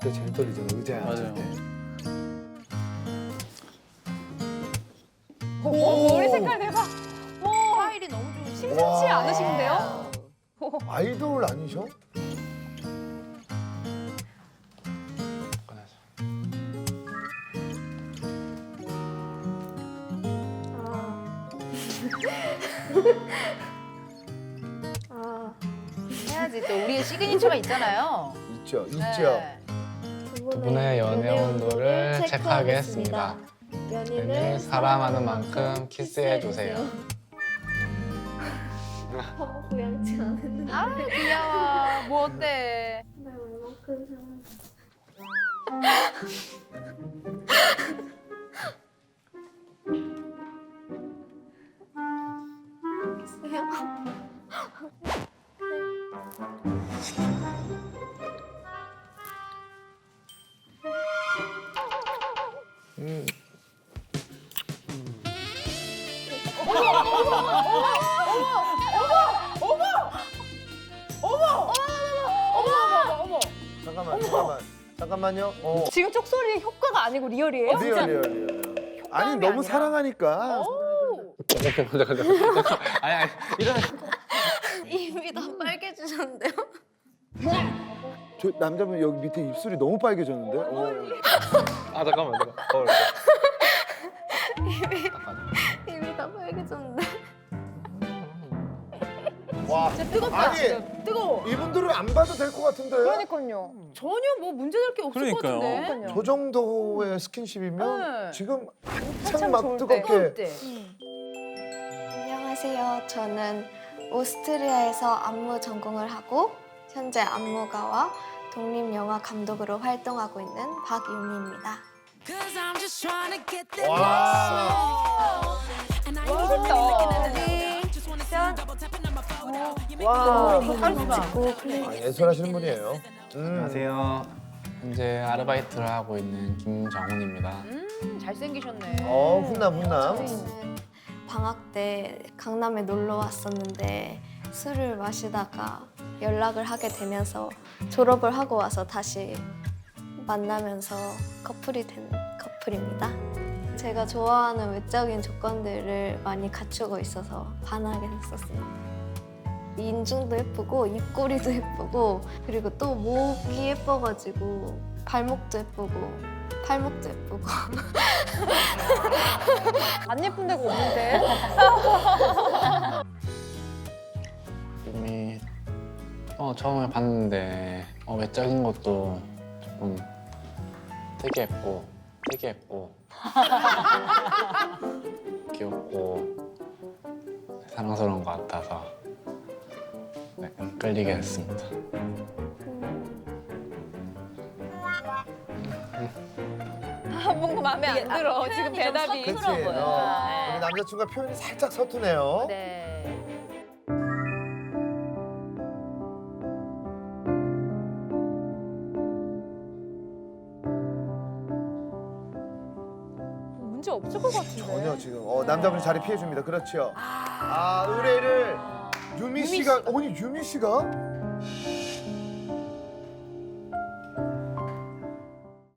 그때 제일 떨리잖아, 의자에 앉을 맞아요. 때. 머리 색깔 대박. 스타일이 너무 좋으시고 심상치 와. 않으신데요? 아이돌 아니셔? 해야지. 또 우리의 시그니처가 있잖아요. 있죠, 있죠. 네. 두 분의 연애 온도를 체크하겠습니다. 연인을 사랑하는 만큼 키스해주세요. 고양치 않았는데 아 귀여워. 뭐 어때? 날 얼만큼 사랑해. 잠깐만요. 지금 쪽소리 효과가 아니고 리얼이에요? 리얼. 아니 너무 아니라? 사랑하니까. 아니 이런. 입이 다 빨개지셨는데요? 저 남자분 여기 밑에 입술이 너무 빨개졌는데. 아 잠깐만. 입이 다 빨개졌는데 와. 진짜 뜨겁다. 아니 지금. 뜨거워. 이분들은 안 봐도 될 것 같은데. 그러니까요. 전혀 뭐 문제될 게 없을 것 그러니까요. 같은데. 그러니까요. 저 정도의 스킨십이면 네. 지금 한참 한참 막 좋을 때. 뜨겁게. 때. 안녕하세요. 저는 오스트리아에서 안무 전공을 하고 현재 안무가와 독립영화 감독으로 활동하고 있는 박유미입니다. 와, 카리스마. 예술하시는 분이에요. 안녕하세요. 현재 아르바이트를 하고 있는 김정훈입니다. 잘생기셨네. 훈남. 저희는 방학 때 강남에 놀러 왔었는데 술을 마시다가 연락을 하게 되면서 졸업을 하고 와서 다시 만나면서 커플이 된 커플입니다. 제가 좋아하는 외적인 조건들을 많이 갖추고 있어서 반하게 됐었습니다. 인중도 예쁘고 입꼬리도 예쁘고 그리고 또 목이 예뻐가지고 발목도 예쁘고 팔목도 예쁘고 안 예쁜 데가 없는데. 이미 처음에 봤는데 외적인 것도 조금 되게 예쁘고 귀엽고 사랑스러운 것 같아서 네, 끌리게 됐습니다. 뭔가 마음에 안 들어. 지금 대답이. 그치. 우리 남자친구가 표현이 살짝 서투네요. 네. 문제 없을 것 같은데. 전혀 지금 남자분이 자리 피해줍니다. 그렇죠. 의뢰를 유미 씨가. 어머니 유미 씨가?